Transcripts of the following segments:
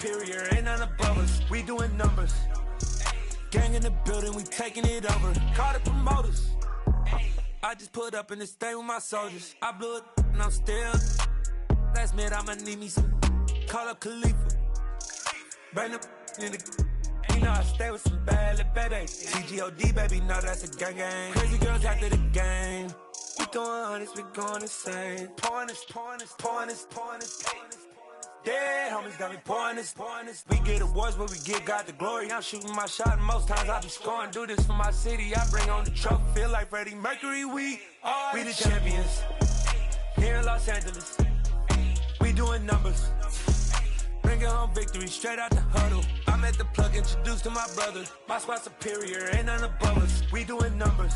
superior, ain't none above us. We doing numbers. Gang in the building, we taking it over. Call the promoters. I just put up in this thing with my soldiers. I blew it and I'm still. Last minute I'ma need me some. Call up Khalifa. Bring the in the. You know I stay with some bad little baby. TGOD baby, no that's a gang gang. Crazy girls after the game. We going honest, we going insane. Pouring this. Dead homies got me pouring this. We get awards, but we give God the glory. I'm shooting my shot, and most times I be scoring. Do this for my city, I bring on the trophy. Feel like Freddie Mercury, we the champions. Here in Los Angeles, we doing numbers. Bringing home victory, straight out the huddle. I'm at the plug, introduced to my brother. My squad superior, ain't none above us. We doing numbers.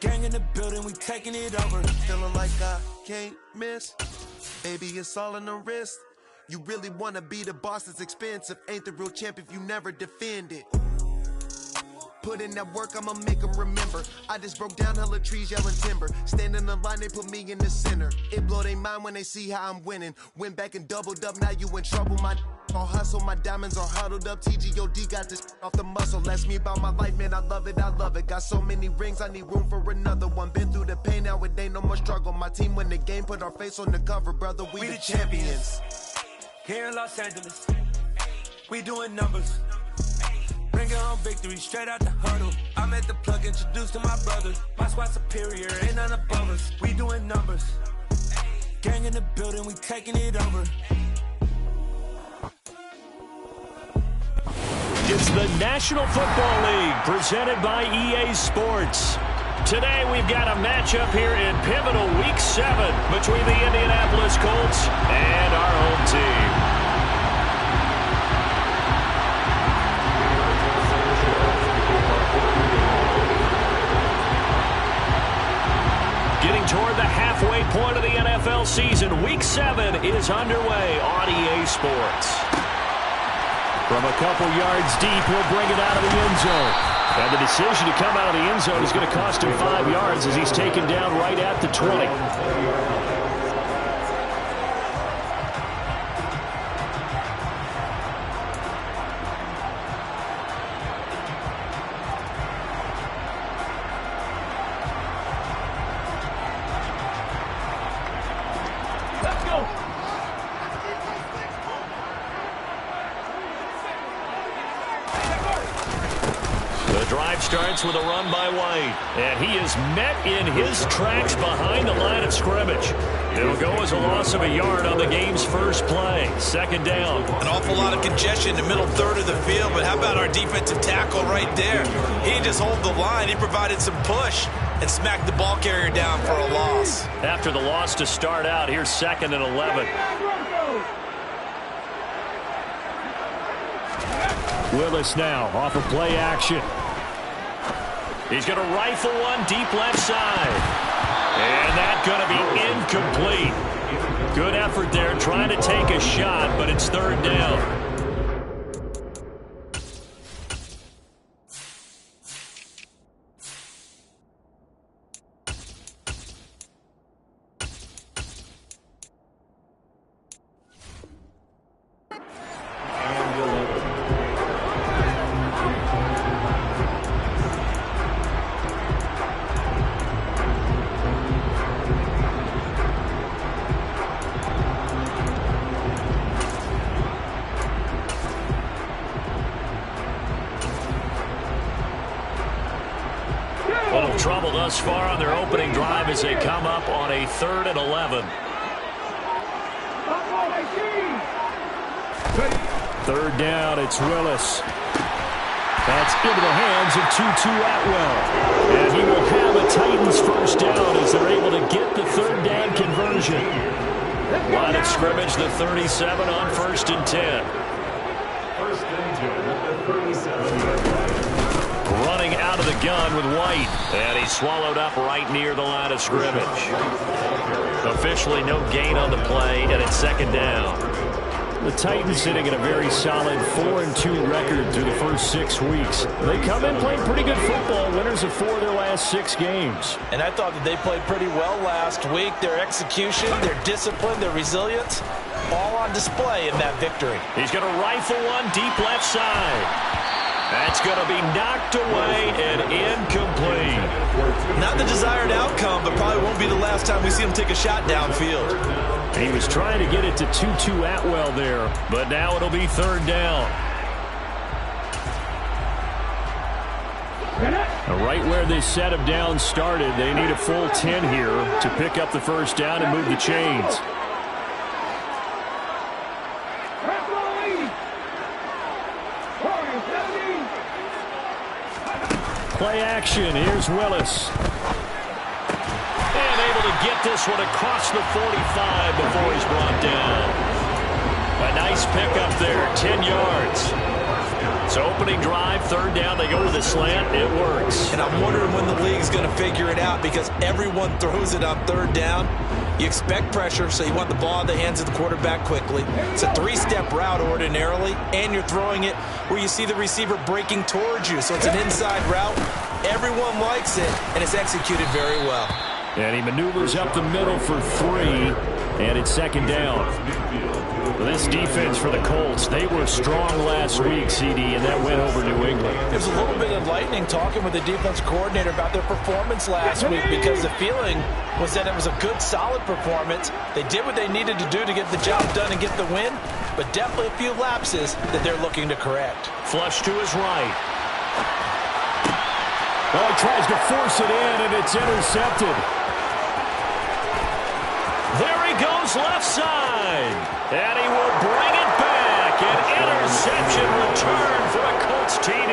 Gang in the building, we taking it over. Feeling like I can't miss. Baby, it's all in the wrist. You really wanna be the boss, it's expensive. Ain't the real champ if you never defend it. Put in that work, I'ma make them remember. I just broke down hella trees, yelling timber. Standing in the line, they put me in the center. It blow their mind when they see how I'm winning. Went back and doubled up, now you in trouble. My all hustle, my diamonds are huddled up. TGOD got this off the muscle. Ask me about my life, man, I love it. Got so many rings, I need room for another one. Been through the pain, now it ain't no more struggle. My team win the game, put our face on the cover, brother. We the champions. Here in Los Angeles, we doing numbers. Bringing home victory, straight out the huddle. I'm at the plug, introduced to my brother. My squad superior, ain't none above us. We doing numbers. Gang in the building, we taking it over. It's the National Football League presented by EA Sports. Today we've got a matchup here in pivotal Week 7 between the Indianapolis Colts and our home team. Getting toward the halfway point of the NFL season, Week 7 is underway on EA Sports. From a couple yards deep, he'll bring it out of the end zone. And the decision to come out of the end zone is going to cost him 5 yards as he's taken down right at the 20. Starts with a run by White, and he is met in his tracks behind the line of scrimmage. It'll go as a loss of a yard on the game's first play. Second down. An awful lot of congestion in the middle third of the field, but how about our defensive tackle right there? He didn't just hold the line, he provided some push and smacked the ball carrier down for a loss. After the loss to start out, here's 2nd and 11. Willis now off of play action. He's going to rifle one deep left side. And that's going to be incomplete. Good effort there trying to take a shot, but it's 3rd down. Trouble thus far on their opening drive as they come up on a 3rd and 11. 3rd down, it's Willis. That's into the hands of Tutu Atwell. And he will have a Titans first down as they're able to get the 3rd down conversion. Line of scrimmage, the 37 on 1st and 10. First and 10 at the 37. Running out of the gun with White. And he's swallowed up right near the line of scrimmage. Officially no gain on the play, and it's 2nd down. The Titans sitting at a very solid 4-2 record through the first 6 weeks. They come in playing pretty good football, winners of 4 of their last 6 games. And I thought that they played pretty well last week. Their execution, their discipline, their resilience, all on display in that victory. He's going to rifle one deep left side. That's going to be knocked away and incomplete. Not the desired outcome, but probably won't be the last time we see him take a shot downfield. He was trying to get it to Tutu Atwell there, but now it'll be third down. Right where this set of downs started, they need a full 10 here to pick up the first down and move the chains. Play action. Here's Willis. And able to get this one across the 45 before he's brought down. A nice pickup there, 10 yards. So opening drive, third down, they go with a slant. It works. And I'm wondering when the league's going to figure it out because everyone throws it on third down. You expect pressure, so you want the ball in the hands of the quarterback quickly. It's a three-step route ordinarily, and you're throwing it where you see the receiver breaking towards you. So it's an inside route. Everyone likes it, and it's executed very well. And he maneuvers up the middle for 3, and it's second down. This defense for the Colts, they were strong last week, CD, and that went over New England. It was a little bit enlightening talking with the defense coordinator about their performance last week because the feeling was that it was a good, solid performance. They did what they needed to do to get the job done and get the win, but definitely a few lapses that they're looking to correct. Flush to his right. Oh, he tries to force it in, and it's intercepted. There he goes left side. And he will bring it back. An interception return for a Colts TD.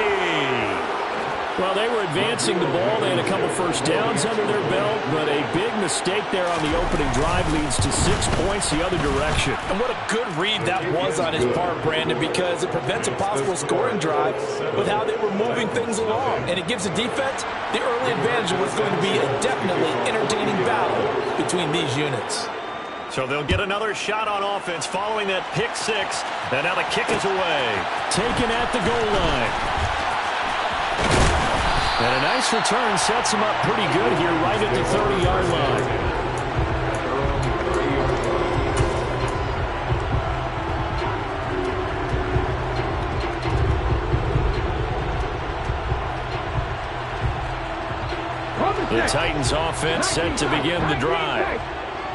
Well, they were advancing the ball. They had a couple first downs under their belt, but a big mistake there on the opening drive leads to 6 points the other direction. And what a good read that was on his part, Brandon, because it prevents a possible scoring drive with how they were moving things along. And it gives the defense the early advantage of what's going to be a definitely entertaining battle between these units. So they'll get another shot on offense following that pick 6. And now the kick is away. Taken at the goal line. And a nice return sets him up pretty good here right at the 30-yard line. The Titans offense set to begin the drive.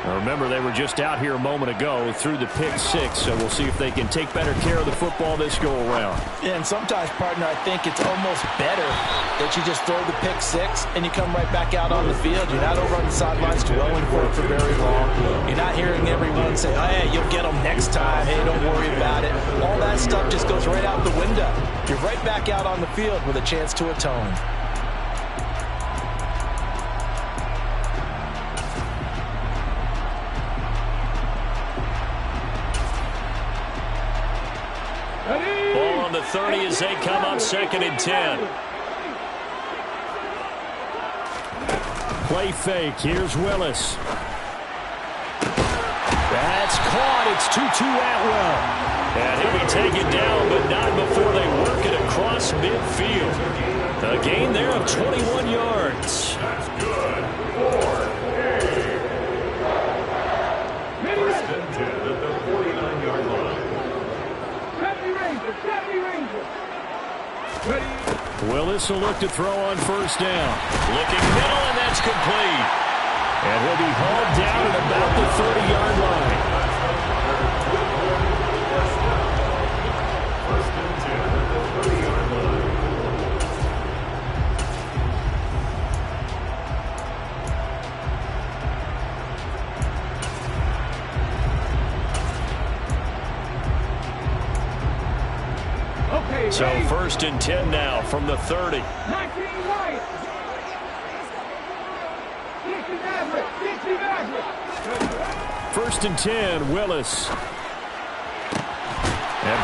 Now remember, they were just out here a moment ago through the pick 6, so we'll see if they can take better care of the football this go-around. Yeah, and sometimes, partner, I think it's almost better that you just throw the pick 6 and you come right back out on the field. You're not over on the sidelines dwelling for it for very long. You're not hearing everyone say, oh, hey, you'll get them next time. Hey, don't worry about it. All that stuff just goes right out the window. You're right back out on the field with a chance to atone. Ball on the 30 as they come up 2nd and 10. Play fake. Here's Willis. That's caught. It's Tutu Atwell. And he'll be taken down, but not before they work it across midfield. A gain there of 21 yards. That's good. 4. First and 10 at the 49-yard line. Willis will look to throw on first down. Looking middle, and that's complete. And he'll be hauled down at about the 30-yard line. First and 10 at the 30-yard line. So 1st and 10 now from the 30. First and 10, Willis. And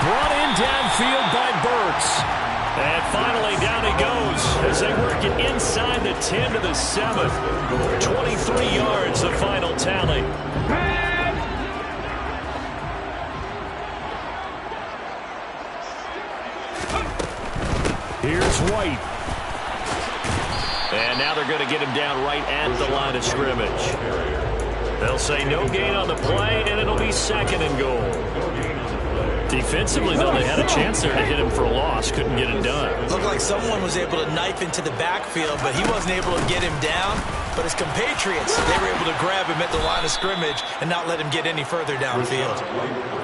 brought in downfield by Burks. And finally down he goes as they work it inside the 10 to the 7. 23 yards the final tally. Here's White. And now they're going to get him down right at the line of scrimmage. They'll say no gain on the play, and it'll be 2nd and goal. Defensively, though, they had a chance there to hit him for a loss. Couldn't get it done. Looked like someone was able to knife into the backfield, but he wasn't able to get him down. But his compatriots, they were able to grab him at the line of scrimmage and not let him get any further downfield.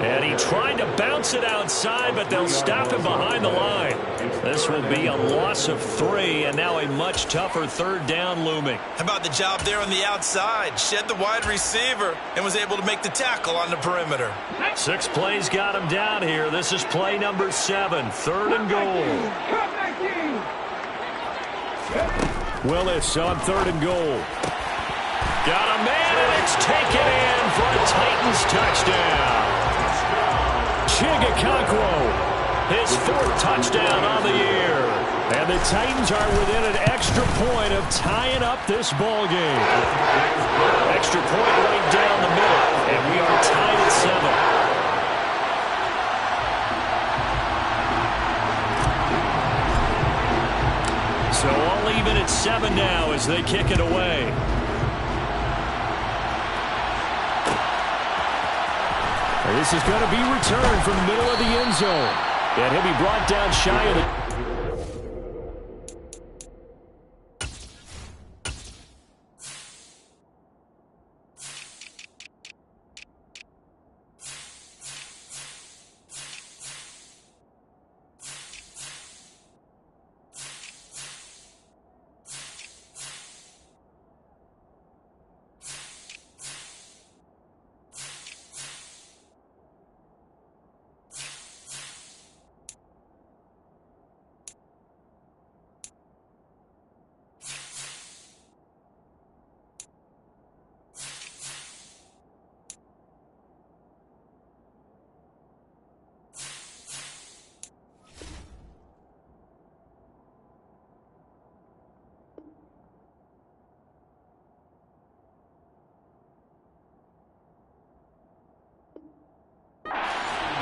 And he tried to bounce it outside, but they'll stop him behind the line. This will be a loss of 3, and now a much tougher 3rd down looming. How about the job there on the outside? Shed the wide receiver and was able to make the tackle on the perimeter. 6 plays got him down here. This is play number 7, 3rd and goal. Willis on 3rd and goal. Got a man, and it's taken in for a Titans touchdown. Chigga, his 4th touchdown on the year. And the Titans are within an extra point of tying up this ball game. Extra point right down the middle, and we are tied at 7. So all even at 7 now as they kick it away. This is going to be returned from the middle of the end zone. And he'll be brought down shy of the...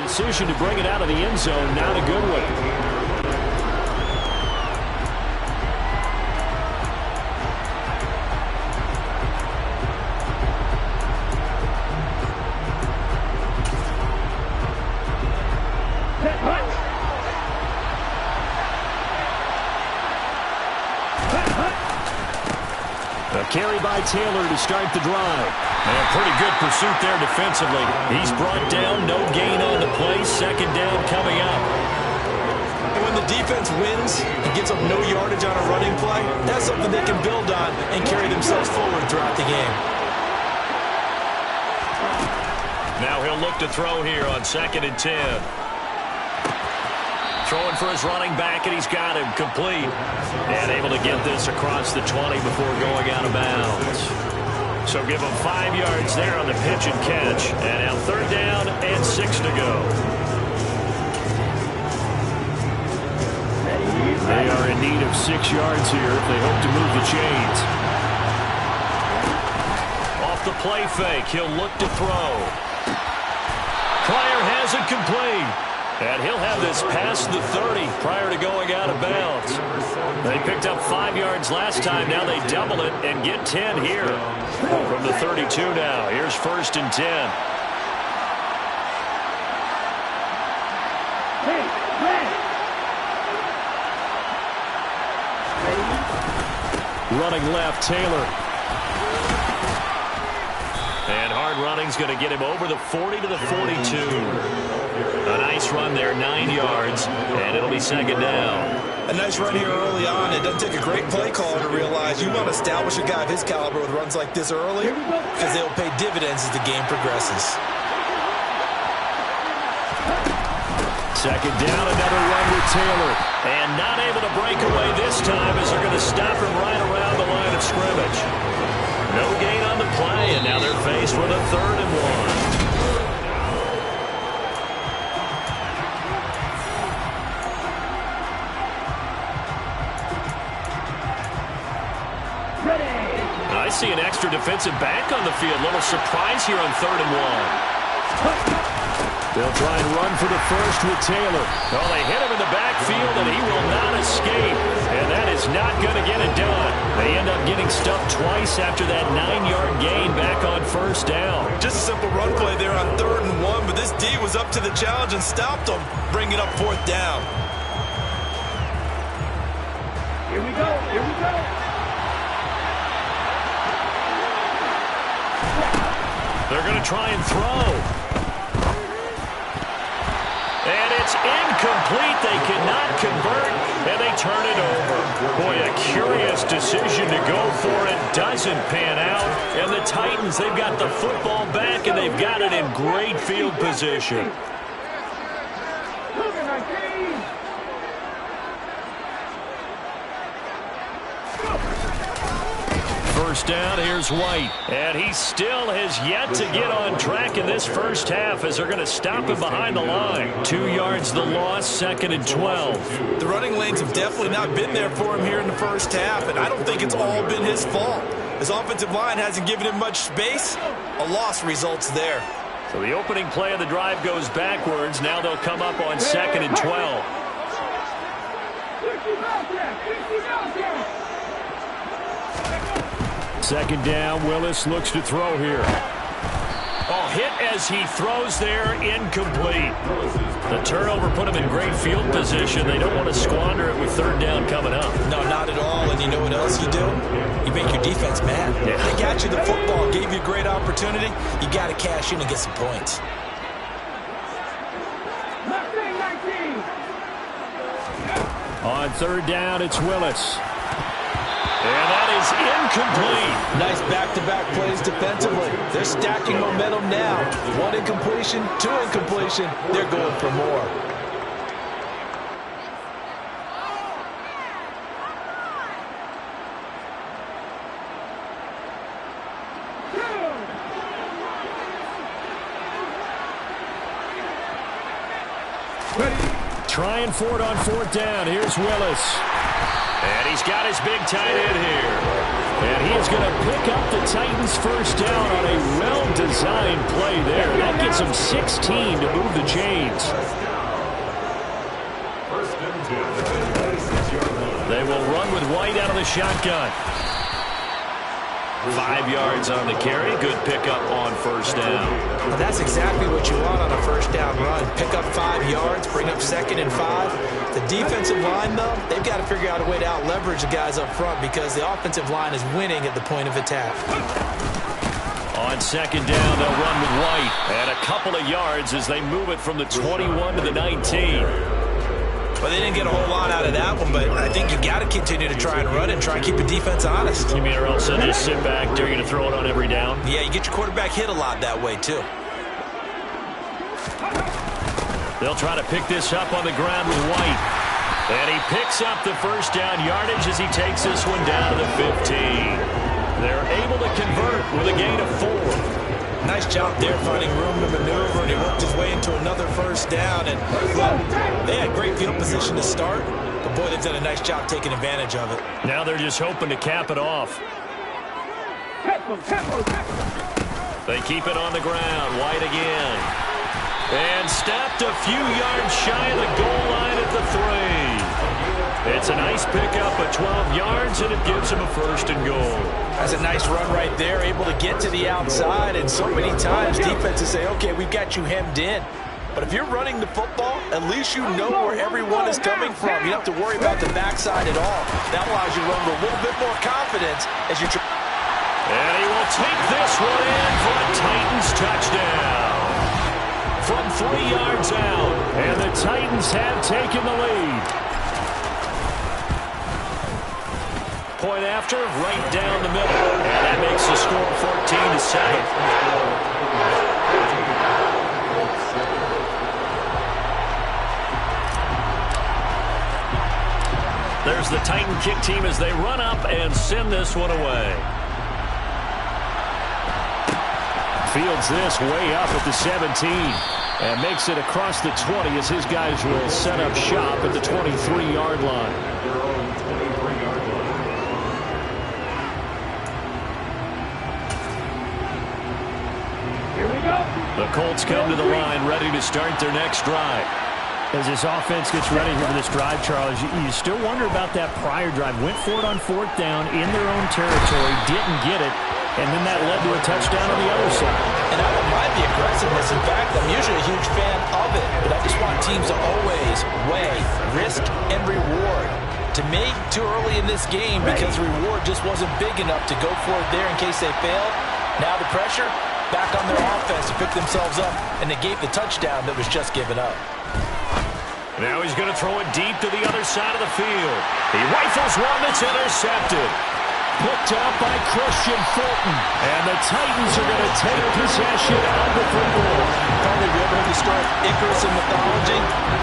Decision to bring it out of the end zone, not a good one. A carry by Taylor to start the drive. And pretty good pursuit there defensively. He's brought down, no gain on the play. 2nd down coming up. And when the defense wins and gets up no yardage on a running play, that's something they can build on and carry themselves forward throughout the game. Now he'll look to throw here on 2nd and 10. Throwing for his running back, and he's got him complete. And able to get this across the 20 before going out of bounds. So give him 5 yards there on the pitch and catch. And now 3rd down and 6 to go. They are in need of 6 yards here if they hope to move the chains. Off the play fake, he'll look to throw. Pryor has it complete. And he'll have this past the 30 prior to going out of bounds. They picked up 5 yards last time. Now they double it and get 10 here. From the 32 now. Here's 1st and 10. Running left, Taylor. And hard running's going to get him over the 40 to the 42. A nice run there, 9 yards, and it'll be 2nd down. A nice run here early on. It doesn't take a great play caller to realize you want to establish a guy of his caliber with runs like this early because they'll pay dividends as the game progresses. 2nd down, another run with Taylor. And not able to break away this time as they're going to stop him right around the line of scrimmage. No gain on the play, and now they're faced with a 3rd and 1. I see an extra defensive back on the field. Little surprise here on 3rd and 1. They'll try and run for the first with Taylor. Oh, they hit him in the backfield, and he will not escape. And that is not going to get it done. They end up getting stuffed twice after that 9-yard gain back on first down. Just a simple run play there on 3rd and 1, but this D was up to the challenge and stopped them, bringing up 4th down. Here we go. Here we go. They're going to try and throw. And it's incomplete. They cannot convert, and they turn it over. Boy, a curious decision to go for it. Doesn't pan out. And the Titans, they've got the football back, and they've got it in great field position. First down, here's White. And he still has yet to get on track in this first half as they're going to stop him behind the line. 2 yards the loss, 2nd and 12. The running lanes have definitely not been there for him here in the first half, and I don't think it's all been his fault. His offensive line hasn't given him much space. A loss results there. So the opening play of the drive goes backwards. Now they'll come up on 2nd and 12. Second down, Willis looks to throw here. Oh, hit as he throws there, incomplete. The turnover put him in great field position. They don't want to squander it with 3rd down coming up. No, not at all. And you know what else you do? You make your defense mad. Yeah. They got you the football, gave you a great opportunity. You got to cash in and get some points. On 3rd down, it's Willis. And that is incomplete. Nice back-to-back plays defensively. They're stacking momentum now. 1 incompletion, 2 incompletion. They're going for more. Trying for it on 4th down. Here's Willis. And he's got his big tight end here. And he is going to pick up the Titans' first down on a well-designed play there. That gets him 16 to move the chains. They will run with White out of the shotgun. 5 yards on the carry. Good pickup on first down. Well, that's exactly what you want on a first down run. Pick up 5 yards, bring up 2nd and 5. The defensive line, though, they've got to figure out a way to out-leverage the guys up front because the offensive line is winning at the point of attack. On 2nd down, they'll run with White. And a couple of yards as they move it from the 21 to the 19. Well, they didn't get a whole lot out of that one, but I think you got to continue to try and run and try and keep the defense honest. You mean or else they'll just sit back, they're going to throw it on every down? Yeah, you get your quarterback hit a lot that way, too. They'll try to pick this up on the ground with White. And he picks up the first down yardage as he takes this one down to the 15. They're able to convert with a gain of 4. Nice job there finding room to maneuver, and he worked his way into another first down. And look, they had great field position to start, but boy, they've done a nice job taking advantage of it. Now they're just hoping to cap it off. They keep it on the ground. White again. And stopped a few yards shy of the goal line at the 3. It's a nice pickup of 12 yards, and it gives him a 1st and goal. That's a nice run right there, able to get to the outside, and so many times defenses say, okay, we've got you hemmed in. But if you're running the football, at least you know where everyone is coming from. You don't have to worry about the backside at all. That allows you to run with a little bit more confidence as you try. And he will take this one in for a Titans touchdown. From 3 yards out, and the Titans have taken the lead. Point after, right down the middle. And that makes the score 14-7. There's the Titan kick team as they run up and send this one away. Fields this way up at the 17 and makes it across the 20 as his guys will set up shop at the 23-yard line. The Colts come to the line, ready to start their next drive. As this offense gets ready here for this drive, Charles, you still wonder about that prior drive. Went for it on 4th down in their own territory, didn't get it, and then that led to a touchdown on the other side. And I don't mind the aggressiveness. In fact, I'm usually a huge fan of it, but I just want teams to always weigh risk and reward. To me, too early in this game because the reward just wasn't big enough to go for it there in case they failed. Now the pressure back on their offense to pick themselves up and negate the touchdown that was just given up. Now he's going to throw it deep to the other side of the field. He rifles one that's intercepted. Picked up by Christian Fulton. And the Titans are going to take possession of the football. Probably you ever heard the story of Icarus in mythology?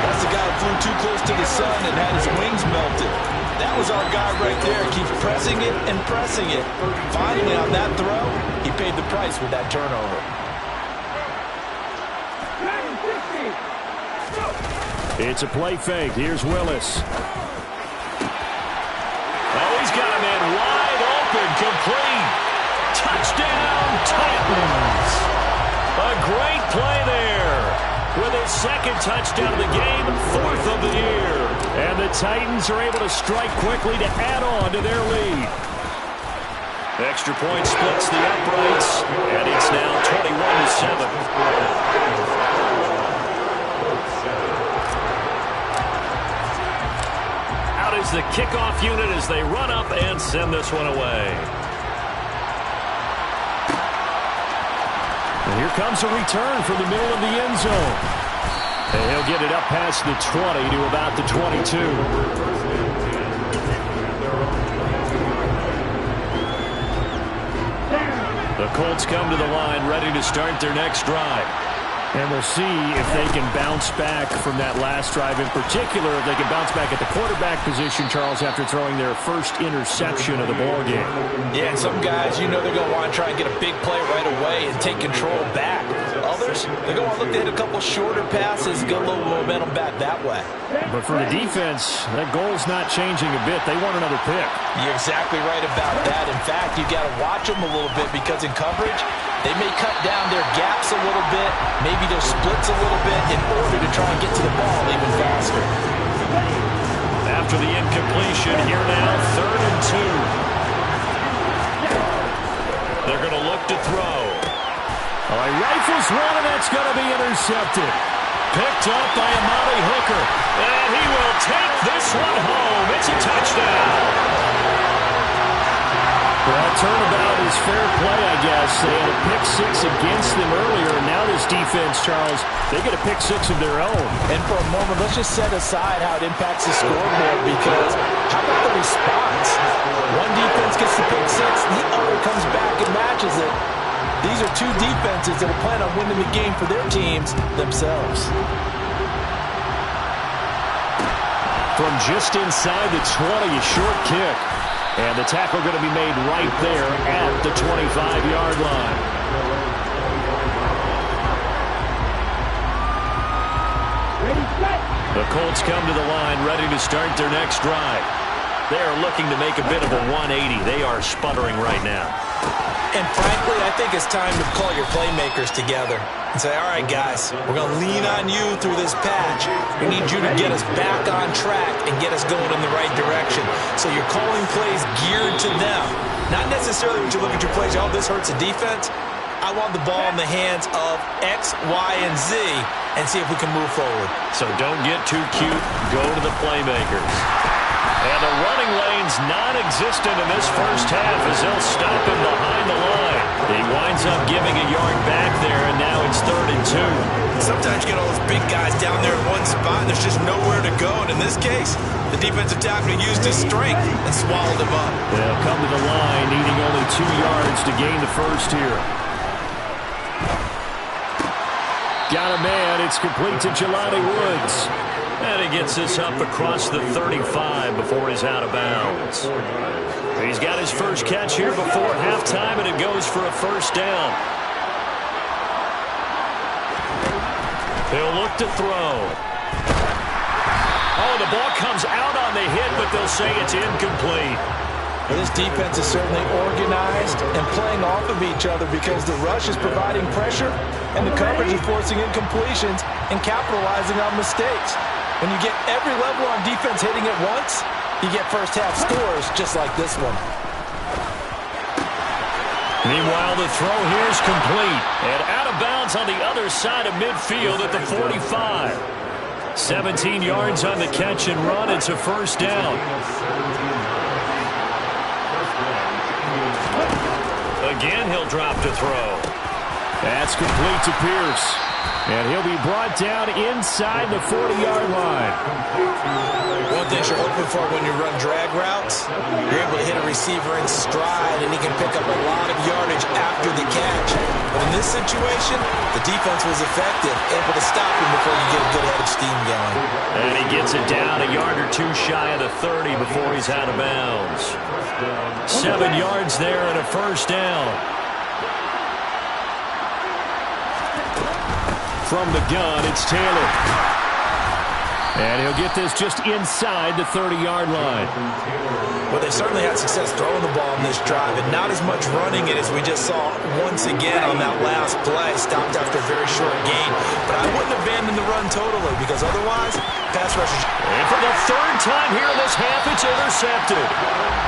That's the guy who flew too close to the sun and had his wings melted. That was our guy right there. Keeps pressing it and pressing it. Finally, on that throw, he paid the price with that turnover. It's a play fake. Here's Willis. Oh, he's got a man wide open, complete. Touchdown, Titans. A great play there. With his second touchdown of the game, 4th of the year. And the Titans are able to strike quickly to add on to their lead. Extra point splits the uprights, and it's now 21-7. Is the kickoff unit as they run up and send this one away. And here comes a return from the middle of the end zone. And he'll get it up past the 20 to about the 22. The Colts come to the line ready to start their next drive. And we'll see if they can bounce back from that last drive. In particular, if they can bounce back at the quarterback position, Charles, after throwing their first interception of the ballgame. Yeah, and some guys, you know they're going to want to try and get a big play right away and take control back. Others, they're going to look to hit a couple shorter passes, get a little momentum back that way. But for the defense, that goal's not changing a bit. They want another pick. You're exactly right about that. In fact, you got to watch them a little bit because in coverage, they may cut down their gaps a little bit, maybe their splits a little bit in order to try and get to the ball even faster. After the incompletion, here now, 3rd and 2. They're going to look to throw. Oh, he rifles one, and that's going to be intercepted. Picked up by Amari Hooker. And he will take this one home. It's a touchdown. Well, turnabout is fair play, I guess. They had a pick 6 against them earlier, and now this defense, Charles, they get a pick 6 of their own. And for a moment, let's just set aside how it impacts the scoreboard, because how about the response? One defense gets the pick 6, the other comes back and matches it. These are two defenses that are planning on winning the game for their teams themselves. From just inside the 20, a short kick. And the tackle going to be made right there at the 25-yard line. The Colts come to the line ready to start their next drive. They are looking to make a bit of a 180. They are sputtering right now. And frankly, I think it's time to call your playmakers together and say, all right, guys, we're going to lean on you through this patch. We need you to get us back on track and get us going in the right direction. So you're calling plays geared to them. Not necessarily when you look at your plays, oh, this hurts the defense. I want the ball in the hands of X, Y, and Z and see if we can move forward. So don't get too cute. Go to the playmakers. And the running lane's non-existent in this first half as they'll stop him behind the line. He winds up giving a yard back there, and now it's 3rd and 2. Sometimes you get all those big guys down there in one spot, and there's just nowhere to go. And in this case, the defensive tackle used his strength and swallowed him up. They'll come to the line, needing only 2 yards to gain the first here. Got a man. It's complete to Jelani Woods. And he gets this up across the 35 before he's out of bounds. He's got his first catch here before halftime, and it goes for a first down. He'll look to throw. Oh, the ball comes out on the hit, but they'll say it's incomplete. Well, this defense is certainly organized and playing off of each other because the rush is providing pressure and the coverage is forcing incompletions and capitalizing on mistakes. When you get every level on defense hitting at once, you get first-half scores just like this one. Meanwhile, the throw here is complete and out of bounds on the other side of midfield at the 45. 17 yards on the catch and run. It's a first down. Again, he'll drop to throw. That's complete to Pierce. And he'll be brought down inside the 40-yard line. One thing you're hoping for when you run drag routes, you're able to hit a receiver in stride, and he can pick up a lot of yardage after the catch. But in this situation, the defense was effective, able to stop him before you get a good head of steam going. And he gets it down a yard or two shy of the 30 before he's out of bounds. 7 yards there and a first down. From the gun, it's Taylor. And he'll get this just inside the 30-yard line. Well, they certainly had success throwing the ball in this drive, and not as much running it as we just saw once again on that last play. Stopped after a very short gain. But I wouldn't abandon the run totally, because otherwise, pass rushers. And for the third time here in this half, it's intercepted.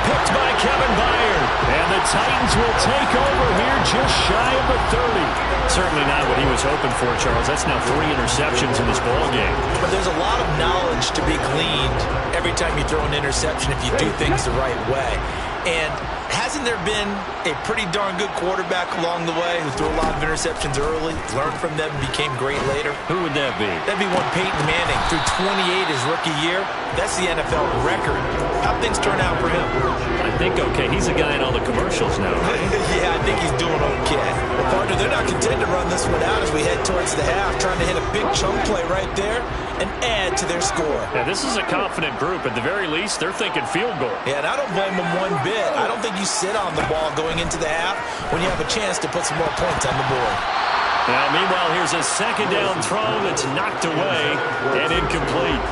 Picked by Kevin Byard. And the Titans will take over here just shy of the 30. Certainly not what he was hoping for, Charles. That's now 3 interceptions in this ballgame. But there's a lot of knowledge to be gleaned every time you throw an interception if you do things the right way. And hasn't there been a pretty darn good quarterback along the way who threw a lot of interceptions early, learned from them, became great later? Who would that be? That'd be one Peyton Manning. Threw 28 his rookie year. That's the NFL record. How'd things turn out for him? I think okay. He's a guy in all the commercials now, right? Yeah, I think he's doing okay. Well, partner, they're not content to run this one out as we head towards the half, trying to hit a big chunk play right there and add to their score. Yeah, this is a confident group. At the very least, they're thinking field goal. Yeah, and I don't blame them one bit. I don't think you sit on the ball going into the half when you have a chance to put some more points on the board. Now, meanwhile, here's a second down throw that's knocked away and incomplete.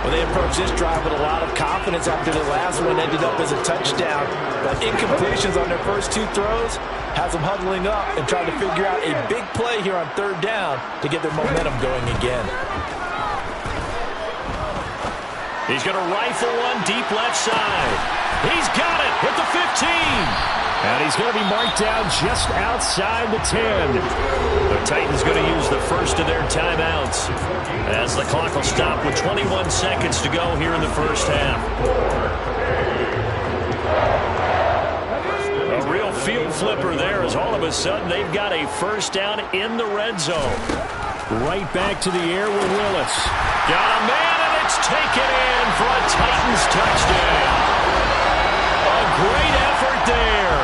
Well, they approached this drive with a lot of confidence after the last one ended up as a touchdown. But incompletions on their first 2 throws has them huddling up and trying to figure out a big play here on third down to get their momentum going again. He's going to rifle one deep left side. He's got it at the 15. And he's going to be marked down just outside the 10. The Titans going to use the first of their timeouts as the clock will stop with 21 seconds to go here in the first half. A real field flipper there as all of a sudden they've got a first down in the red zone. Right back to the air with Willis. Got a man, and it's taken in for a Titans touchdown. A great effort there.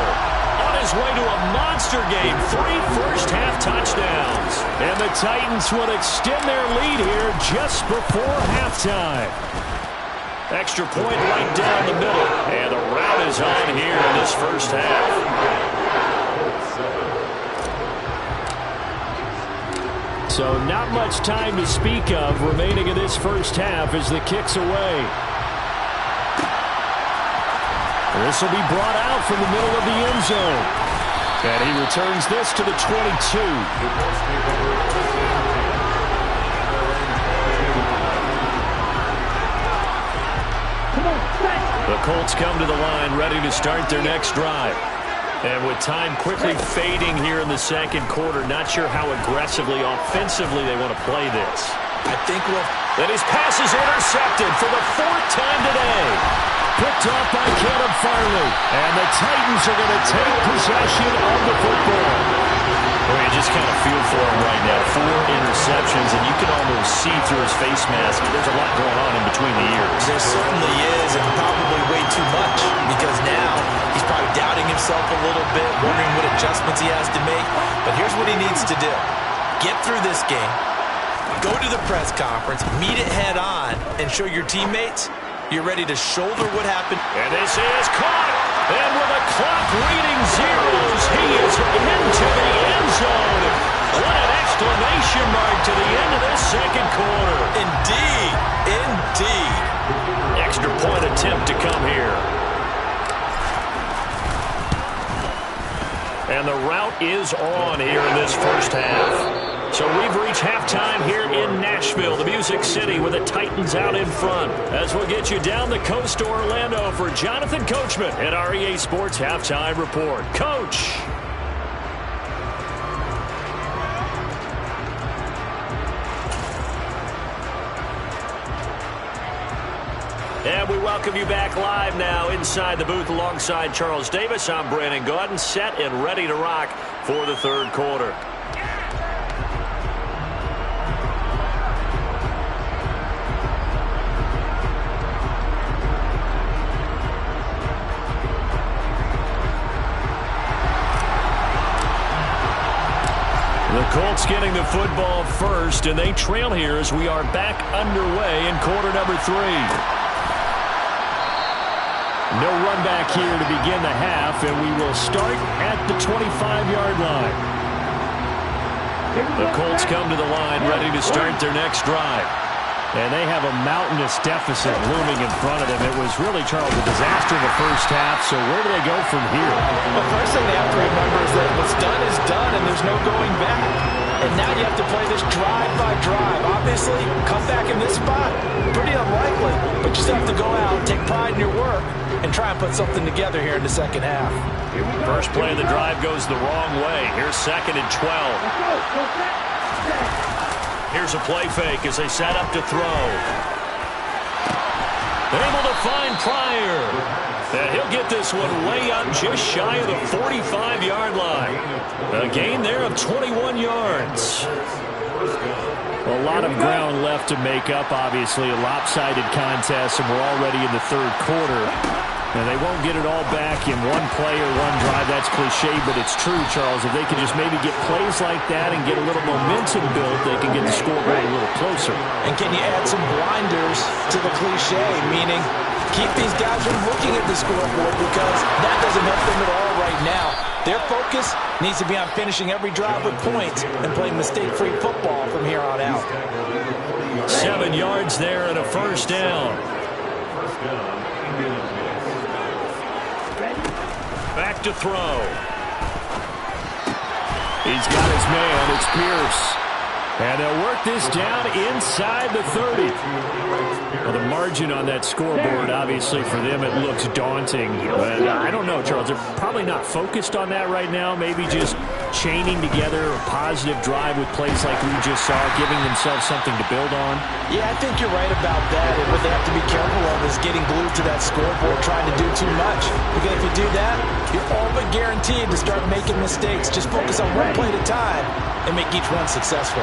On his way to a monster game, 3 first-half touchdowns. And the Titans will extend their lead here just before halftime. Extra point right down the middle. And the route is on here in this first half. So not much time to speak of remaining in this first half as the kick's away. This will be brought out from the middle of the end zone. And he returns this to the 22. The Colts come to the line ready to start their next drive. And with time quickly fading here in the second quarter, not sure how aggressively, offensively they want to play this. I think that his pass is intercepted for the 4th time today. Picked off by Caleb Farley. And the Titans are going to take possession of the football. Well, you just kind of feel for him right now. 4 interceptions, and you can almost see through his face mask. There's a lot going on in between the ears. There certainly is, and probably way too much, because now he's probably doubting himself a little bit, wondering what adjustments he has to make. But here's what he needs to do. Get through this game, go to the press conference, meet it head on, and show your teammates you're ready to shoulder what happened. And this is caught. And with the clock reading zeros, he is into the end zone. What an exclamation mark to the end of this second quarter. Indeed. Indeed. Extra point attempt to come here. And the route is on here in this first half. So we've reached halftime here in Nashville, the Music City, with the Titans out in front. As we'll get you down the coast to Orlando for Jonathan Coachman at our EA Sports Halftime Report. Coach! And we welcome you back live now inside the booth alongside Charles Davis. I'm Brandon Gaudin, set and ready to rock for the third quarter. The Colts getting the football first, and they trail here as we are back underway in quarter number 3. No run back here to begin the half, and we will start at the 25-yard line. The Colts come to the line ready to start their next drive. And they have a mountainous deficit looming in front of them. It was really, Charles, a disaster in the first half, so where do they go from here? The first thing they have to remember is that what's done is done, and there's no going back. And now you have to play this drive by drive. Obviously, come back in this spot, pretty unlikely, but you still have to go out, take pride in your work, and try and put something together here in the second half. First play of the drive goes the wrong way. Here's 2nd and 12. Here's a play fake as they set up to throw. Able to find Pryor. And he'll get this one way up just shy of the 45-yard line. A gain there of 21 yards. A lot of ground left to make up, obviously. A lopsided contest, and we're already in the third quarter. And they won't get it all back in one play or one drive. That's cliche, but it's true, Charles. If they can just maybe get plays like that and get a little momentum built, they can get the scoreboard a little closer. And can you add some blinders to the cliche, meaning keep these guys from looking at the scoreboard, because that doesn't help them at all right now. Their focus needs to be on finishing every drive with points and playing mistake-free football from here on out. 7 yards there and a first down. Back to throw. He's got his man. It's Pierce. And they'll work this down inside the 30. Well, the margin on that scoreboard, obviously, for them, it looks daunting. But I don't know, Charles. They're probably not focused on that right now. Maybe just chaining together a positive drive with plays like we just saw, giving themselves something to build on. Yeah, I think you're right about that. And what they have to be careful of is getting glued to that scoreboard, trying to do too much. Because if you do that, you're all but guaranteed to start making mistakes. Just focus on one play at a time and make each one successful.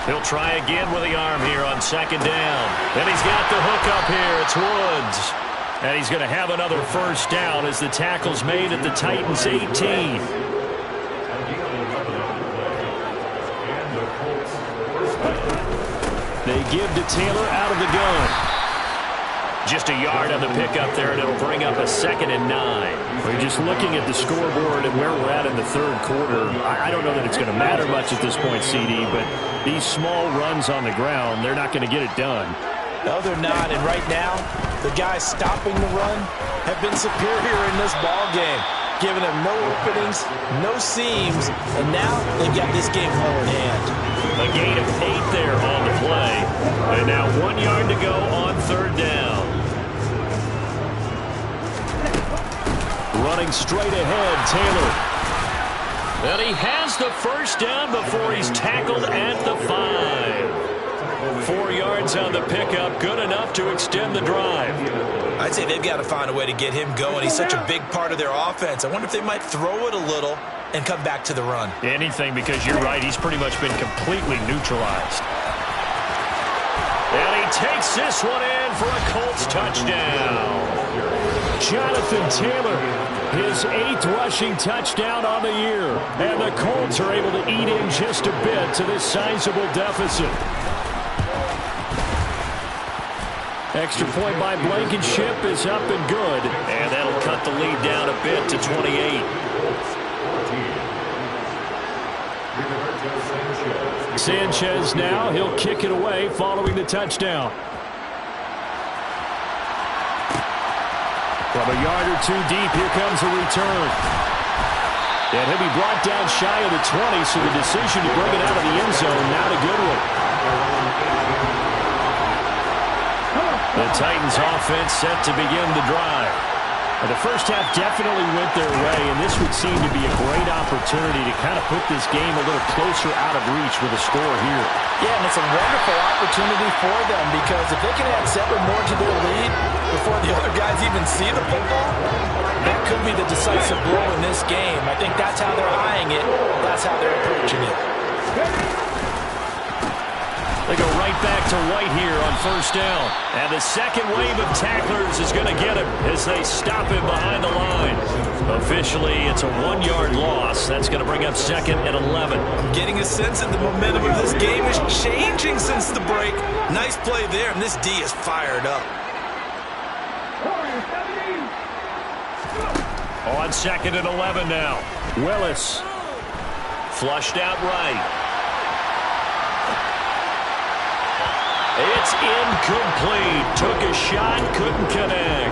He'll try again with the arm here on 2nd down. And he's got the hook up here. It's Woods. And he's going to have another first down as the tackle's made at the Titans' 18. They give to Taylor out of the gun. Just a yard on the pickup there, and it'll bring up a 2nd and 9. We're just looking at the scoreboard and where we're at in the third quarter. I don't know that it's going to matter much at this point, CD, but these small runs on the ground, they're not going to get it done. No, they're not. And right now, the guys stopping the run have been superior in this ball game, giving them no openings, no seams, and now they've got this game well in hand. A gain of 8 there on the play. And now 1 yard to go on 3rd down. Running straight ahead, Taylor. And he has the first down before he's tackled at the 5. 4 yards on the pickup, good enough to extend the drive. I'd say they've got to find a way to get him going. He's such a big part of their offense. I wonder if they might throw it a little and come back to the run. Anything, because you're right, he's pretty much been completely neutralized. And he takes this one in for a Colts touchdown. Jonathan Taylor, his 8th rushing touchdown on the year. And the Colts are able to eat in just a bit to this sizable deficit. Extra point by Blankenship is up and good. And that'll cut the lead down a bit to 28. Sanchez now, he'll kick it away following the touchdown. From a yard or two deep, here comes a return. And he'll be brought down shy of the 20, so the decision to bring it out of the end zone, not a good one. The Titans offense set to begin the drive. And the first half definitely went their way, and this would seem to be a great opportunity to kind of put this game a little closer out of reach with a score here. Yeah, and it's a wonderful opportunity for them because if they can add 7 more to their lead before the other guys even see the football, that could be the decisive blow in this game. I think that's how they're eyeing it. That's how they're approaching it. They go right back to White here on first down. And the second wave of tacklers is going to get him as they stop him behind the line. Officially, it's a 1-yard loss. That's going to bring up 2nd and 11. I'm getting a sense that the momentum of this game is changing since the break. Nice play there, and this D is fired up. On 2nd and 11 now. Willis. Flushed out right. It's incomplete. Took a shot, couldn't connect.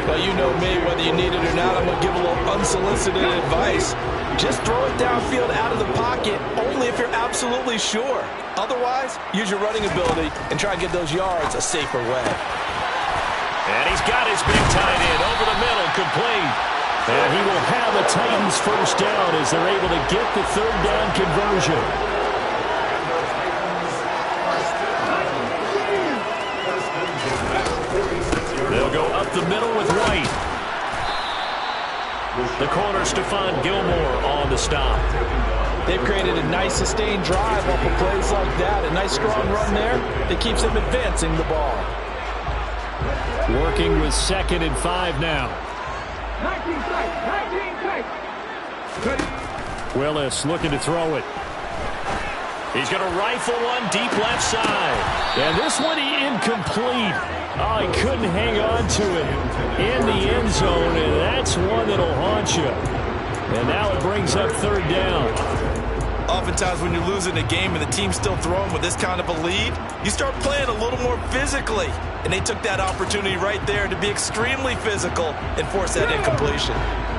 Well, you know me, whether you need it or not, I'm going to give a little unsolicited advice. Just throw it downfield out of the pocket, only if you're absolutely sure. Otherwise, use your running ability and try and get those yards a safer way. And he's got his big tight end over the middle, complete. And he will have a Titans first down as they're able to get the 3rd down conversion. They'll go up the middle with White. The corner, Stephon Gilmore, on the stop. They've created a nice sustained drive off of plays like that. A nice strong run there that keeps them advancing the ball. Working with 2nd and 5 now. Willis looking to throw it. He's going to rifle one deep left side. And this one incomplete. Oh, he couldn't hang on to it in the end zone, and that's one that'll haunt you. And now it brings up 3rd down. Oftentimes when you're losing a game and the team's still throwing with this kind of a lead, you start playing a little more physically. And they took that opportunity right there to be extremely physical and force that incompletion.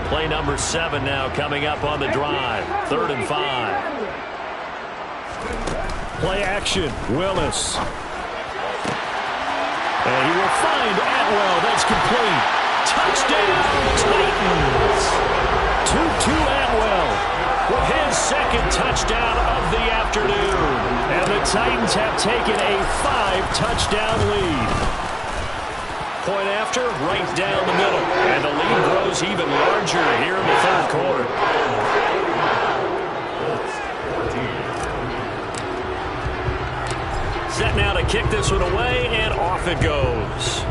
Play number 7 now coming up on the drive. 3rd and 5. Play action, Willis. And he will find Atwell. That's complete. Touchdown, Titans. 2-2 Atwell with his 2nd touchdown of the afternoon. And the Titans have taken a 5-touchdown lead. Point after, right down the middle. And the lead grows even larger here in the 3rd quarter. Set now to kick this one away, and off it goes.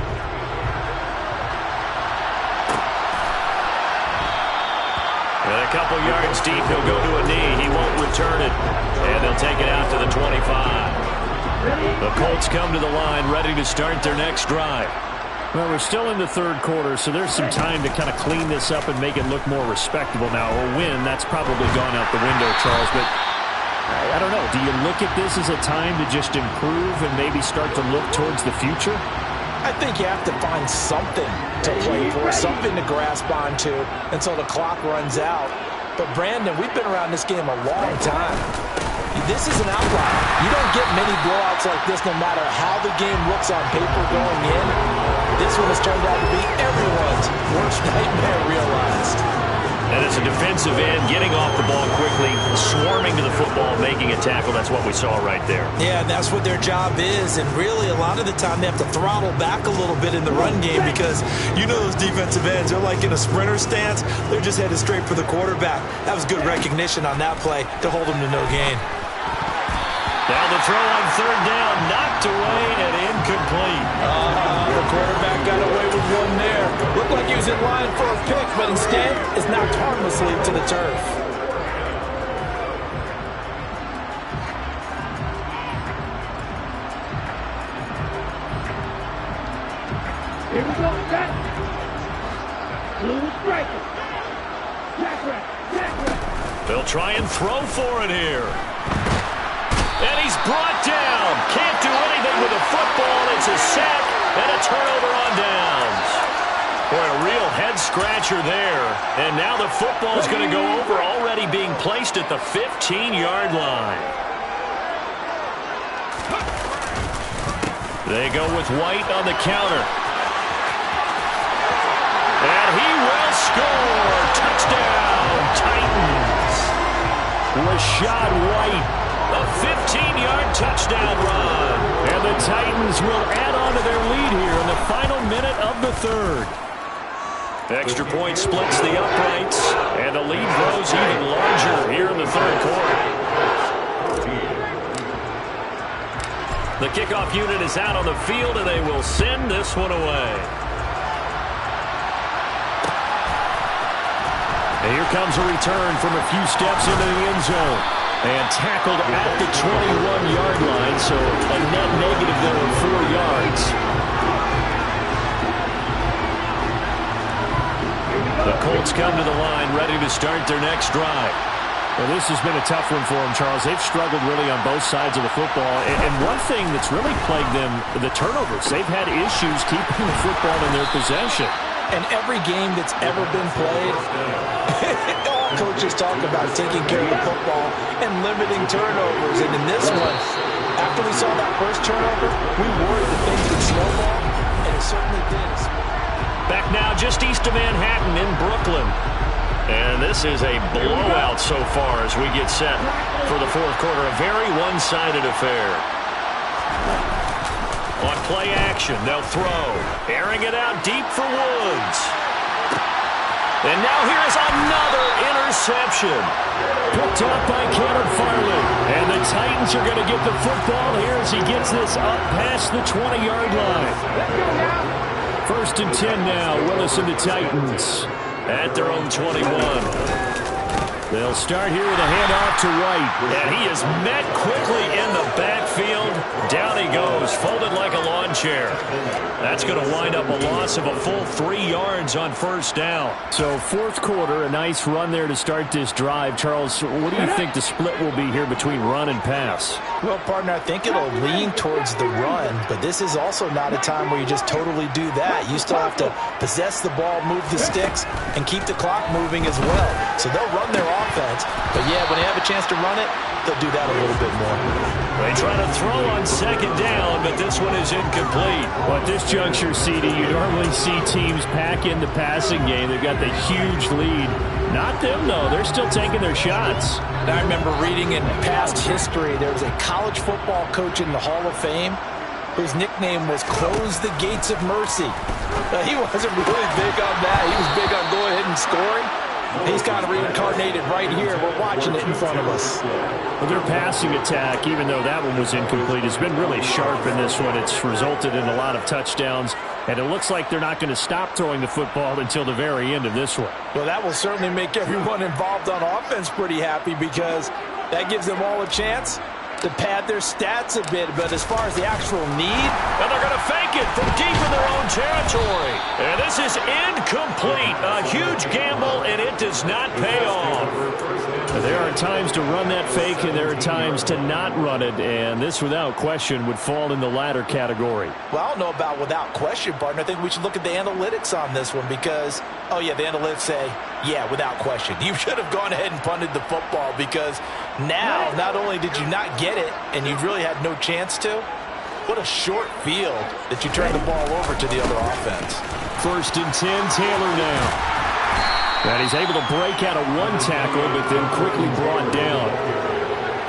And a couple yards deep, he'll go to a knee. He won't return it. And they'll take it out to the 25. The Colts come to the line, ready to start their next drive. Well, we're still in the 3rd quarter, so there's some time to kind of clean this up and make it look more respectable now. Or win, that's probably gone out the window, Charles, but I don't know. Do you look at this as a time to just improve and maybe start to look towards the future? I think you have to find something to play for, something to grasp onto until the clock runs out. But, Brandon, we've been around this game a long time. This is an outlier. You don't get many blowouts like this no matter how the game looks on paper going in. This one has turned out to be everyone's worst nightmare realized. And as a defensive end, getting off the ball quickly, swarming to the football, making a tackle, that's what we saw right there. Yeah, and that's what their job is. And really, a lot of the time, they have to throttle back a little bit in the run game because you know those defensive ends, they're like in a sprinter stance. They're just headed straight for the quarterback. That was good recognition on that play to hold them to no gain. Now the throw on 3rd down, knocked away and incomplete. The quarterback got away with one there. Looked like he was in line for a pick, but instead is knocked harmlessly to the turf. Here we go, set. Blue striker. Jack. They'll try and throw for it here. And he's brought down. Can't do anything with the football. It's a sack and a turnover on downs. Boy, a head-scratcher there. And now the football's going to go over, already being placed at the 15-yard line. They go with White on the counter. And he will score. Touchdown, Titans. Rachaad White, a 15-yard touchdown run. And the Titans will add on to their lead here in the final minute of the third. Extra point splits the uprights, and the lead grows even larger here in the third quarter. The kickoff unit is out on the field, and they will send this one away. And here comes a return from a few steps into the end zone. And tackled at the 21-yard line, so a net negative there of 4 yards. The Colts come to the line, ready to start their next drive. Well, this has been a tough one for them, Charles. They've struggled really on both sides of the football. And one thing that's really plagued them, the turnovers. They've had issues keeping the football in their possession. And every game that's ever been played, all coaches talk about taking care of the football and limiting turnovers. And in this one, after we saw that first turnover, we worried that things would snowball, and it certainly did. Back now just east of Manhattan in Brooklyn. And this is a blowout so far as we get set for the fourth quarter. A very one-sided affair. On play action, they'll throw. Airing it out deep for Woods. And now here is another interception. Picked up by Caleb Farley. And the Titans are going to get the football here as he gets this up past the 20-yard line. First and 10 now. Willis and the Titans at their own 21. They'll start here with a handoff to White. And he is met quickly in the backfield. Down he goes, folded like a lawn chair. That's going to wind up a loss of a full 3 yards on first down. So fourth quarter, a nice run there to start this drive. Charles, what do you think the split will be here between run and pass? Well, partner, I think it'll lean towards the run, but this is also not a time where you just totally do that. You still have to possess the ball, move the sticks, and keep the clock moving as well. So they'll run their offense, but yeah, when they have a chance to run it, they'll do that a little bit more. They try to throw on second down, but this one is incomplete. Well, at this juncture, CD, you normally see teams pack in the passing game. They've got the huge lead. Not them, though. They're still taking their shots. And I remember reading in past history, there was a college football coach in the Hall of Fame whose nickname was Close the Gates of Mercy. He wasn't really big on that. He was big on going ahead and scoring. He's kind of reincarnated right here. We're watching it in front of us. Well, their passing attack, even though that one was incomplete, has been really sharp in this one. It's resulted in a lot of touchdowns, and it looks like they're not going to stop throwing the football until the very end of this one. Well, that will certainly make everyone involved on offense pretty happy because that gives them all a chance to pad their stats a bit. But as far as the actual need, and they're going to fake it from deep in their own territory. And this is incomplete. A huge gamble, and it does not pay off. There are times to run that fake, and there are times to not run it, and this, without question, would fall in the latter category. Well, I don't know about without question, partner. I think we should look at the analytics on this one because, oh, yeah, the analytics say, yeah, without question. You should have gone ahead and punted the football because now, not only did you not get it, and you really had no chance to, what a short field that you turned the ball over to the other offense. First and 10, Taylor now. And he's able to break out of one tackle, but then quickly brought down.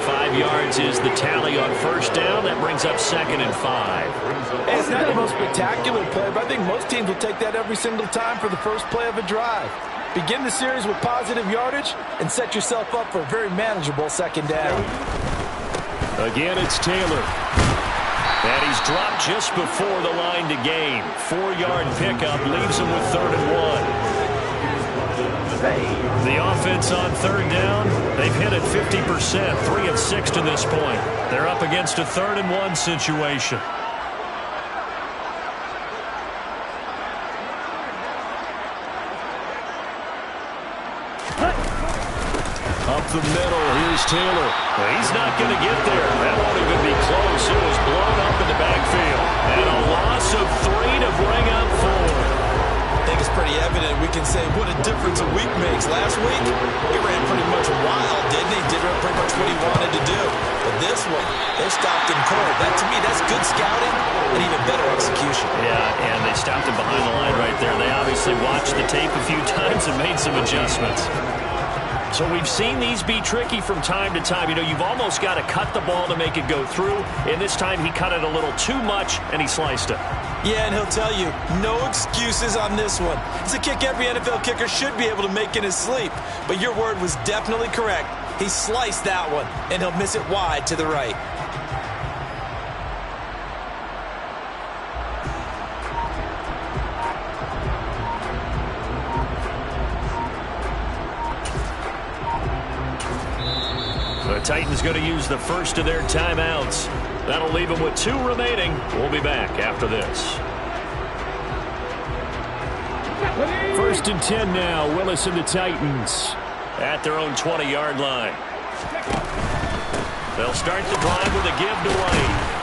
5 yards is the tally on first down. That brings up 2nd and 5. Hey, it's not the most spectacular play, but I think most teams will take that every single time for the first play of a drive. Begin the series with positive yardage and set yourself up for a very manageable second down. Again, it's Taylor. And he's dropped just before the line to gain. 4-yard pickup leaves him with 3rd and 1. The offense on 3rd down, they've hit it 50%, 3 of 6 to this point. They're up against a 3rd and 1 situation. Up the middle, here's Taylor. He's not going to get there. That won't even be close. It was blown up in the backfield. And a loss of 3 to bring up 4. I think it's pretty evident we Yeah, and they stopped him behind the line right there. They obviously watched the tape a few times and made some adjustments. So we've seen these be tricky from time to time. You know, you've almost got to cut the ball to make it go through. And this time he cut it a little too much, and he sliced it. Yeah, and he'll tell you, no excuses on this one. It's a kick every NFL kicker should be able to make in his sleep. But your word was definitely correct. He sliced that one, and he'll miss it wide to the right. The Titans going to use the first of their timeouts. That'll leave them with 2 remaining. We'll be back after this. 1st and 10 now. Willis and the Titans At their own 20-yard line. They'll start the drive with a give to White.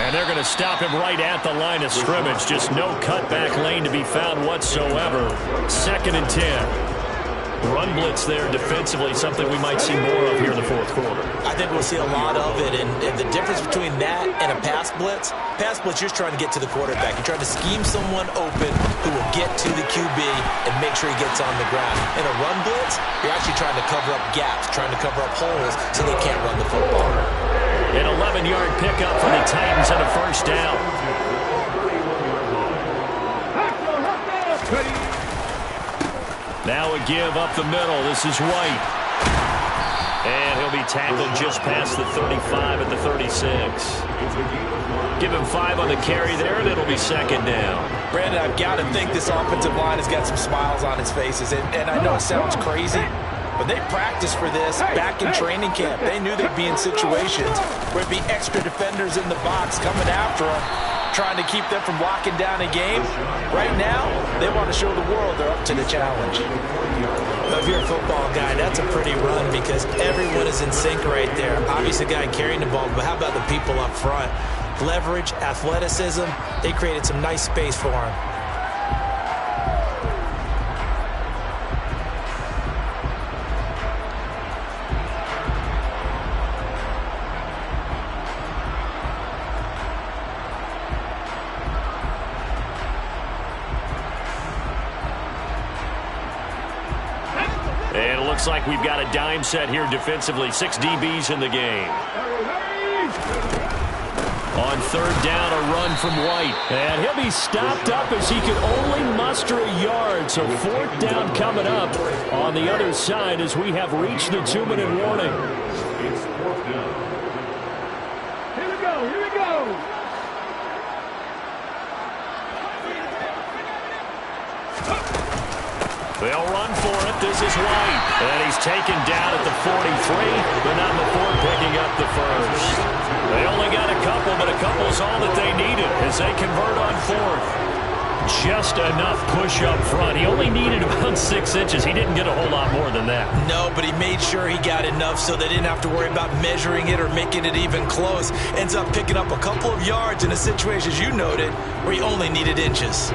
And they're going to stop him right at the line of scrimmage. Just no cutback lane to be found whatsoever. 2nd and 10. Run blitz there defensively, something we might see more of here in the 4th quarter. I think we'll see a lot of it, and the difference between that and a pass blitz, you're trying to get to the quarterback. You're trying to scheme someone open who will get to the QB and make sure he gets on the ground. In a run blitz, you're actually trying to cover up gaps, trying to cover up holes so they can't run the football. An 11-yard pickup for the Titans and a 1st down. Now a give up the middle. This is White. And he'll be tackled just past the 35 at the 36. Give him 5 on the carry there, and it'll be 2nd down. Brandon, I've got to think this offensive line has got some smiles on its faces. And I know it sounds crazy, but they practiced for this back in training camp. They knew they'd be in situations where it'd be extra defenders in the box coming after them, trying to keep them from locking down a game. Right now, they want to show the world they're up to the challenge. But if you're a football guy, that's a pretty run because everyone is in sync right there. Obviously, the guy carrying the ball, but how about the people up front? Leverage, athleticism, they created some nice space for him. And it looks like we've got a dime set here defensively. 6 DBs in the game. On 3rd down, a run from White. And he'll be stopped up as he could only muster a yard. So 4th down coming up on the other side as we have reached the 2-minute warning. It's 4th down. Here we go, here we go. They'll run for it. This is White. And he's taken down at the 43, but not before picking up the 1st. They only got a couple, but a couple is all that they needed as they convert on 4th. Just enough push up front. He only needed about 6 inches. He didn't get a whole lot more than that. No, but he made sure he got enough so they didn't have to worry about measuring it or making it even close. Ends up picking up a couple of yards in a situation, as you noted, where he only needed inches.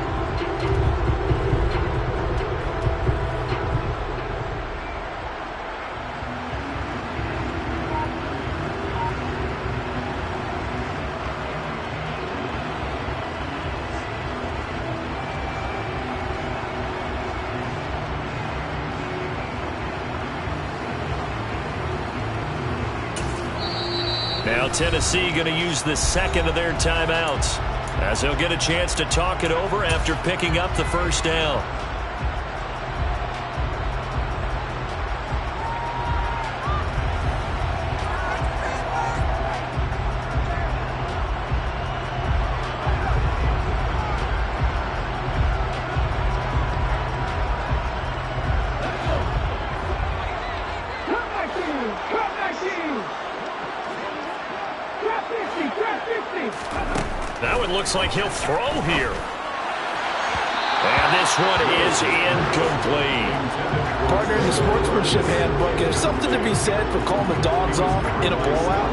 Now Tennessee going to use the 2nd of their timeouts as they'll get a chance to talk it over after picking up the 1st down. Now it looks like he'll throw here. And this one is incomplete. Partner, in the sportsmanship handbook, there's something to be said for calling the dogs off in a blowout.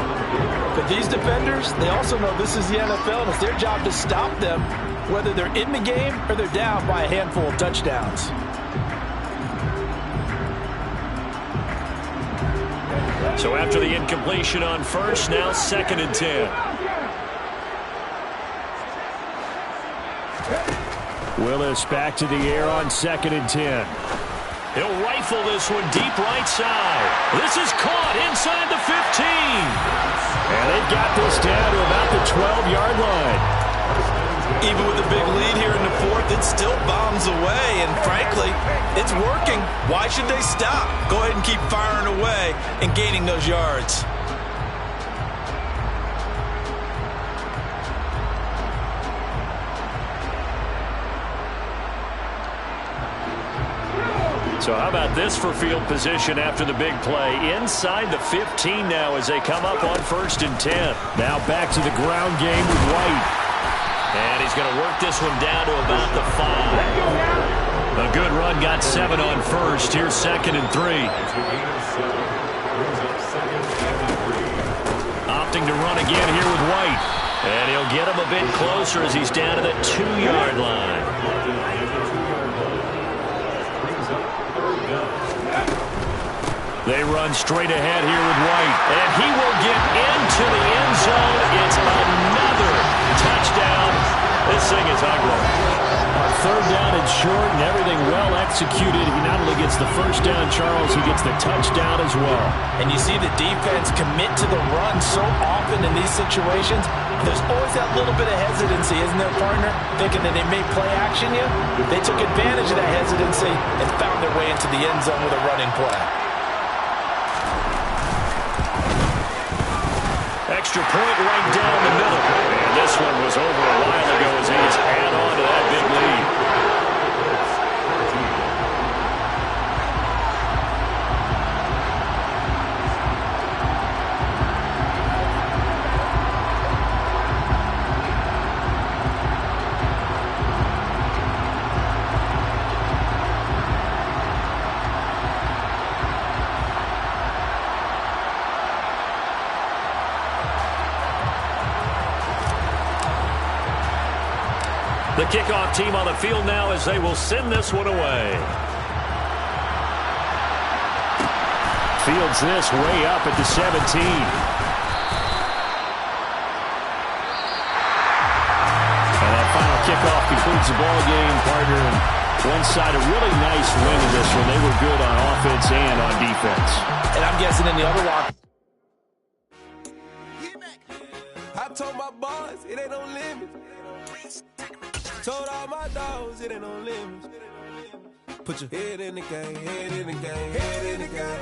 But these defenders, they also know this is the NFL, and it's their job to stop them, whether they're in the game or they're down by a handful of touchdowns. So after the incompletion on 1st, now 2nd and 10. Willis back to the air on 2nd and 10. He'll rifle this one deep right side. This is caught inside the 15. And they've got this down to about the 12-yard line. Even with a big lead here in the 4th, it still bombs away. And frankly, it's working. Why should they stop? Go ahead and keep firing away and gaining those yards. So how about this for field position after the big play? Inside the 15 now as they come up on 1st and 10. Now back to the ground game with White. And he's going to work this one down to about the 5. A good run, got 7 on 1st. Here's 2nd and 3. Opting to run again here with White. And he'll get him a bit closer as he's down to the 2-yard line. They run straight ahead here with White. And he will get into the end zone. It's another touchdown. This thing is ugly. On 3rd down and short and everything well executed. He not only gets the first down, Charles, he gets the touchdown as well. And you see the defense commit to the run so often in these situations. There's always that little bit of hesitancy, isn't there, partner? Thinking that they may play action you. They took advantage of that hesitancy and found their way into the end zone with a running play. Extra point right down the middle. And this one was over a while ago as he just add on to that big lead. The kickoff team on the field now as they will send this one away. Fields this way up at the 17. And that final kickoff concludes the ball game, partner. And one side, a really nice win in this one. They were good on offense and on defense. And I'm guessing in the other locker. I told my boys it ain't no limit. Told all my dogs it ain't no limits. Put your head in the game, head in the game, head in the game.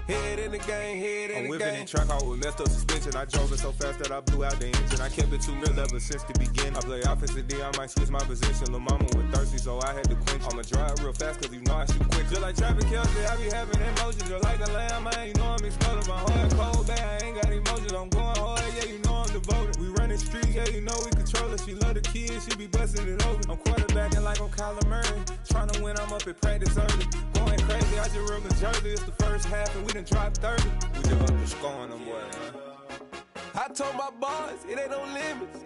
Head in the game, head in the game. I'm whipping in track out with messed up suspension. I drove it so fast that I blew out the engine. I kept it too real ever since the beginning. I play offensive D, I might switch my position. Lil' mama was thirsty, so I had to quench. I'ma drive real fast, cause you know I shoot quick. Just like Travis Kelce, I be having emotions. Just like a lamb, man, you know I'm exploding. My heart cold, bad, I ain't got emotions. I'm going hard, yeah, you know I'm devoted. We running streets, yeah, you know we control it. She love the kids, she be busting it over. I'm quarterbacking like I'm Kyler Murray. Trying to win, I'm up at practice early. Going crazy, I just real the jersey. It's the first half, and we done dropped 30. We just up the scoring them, boy, man. I told my boys it ain't no limits.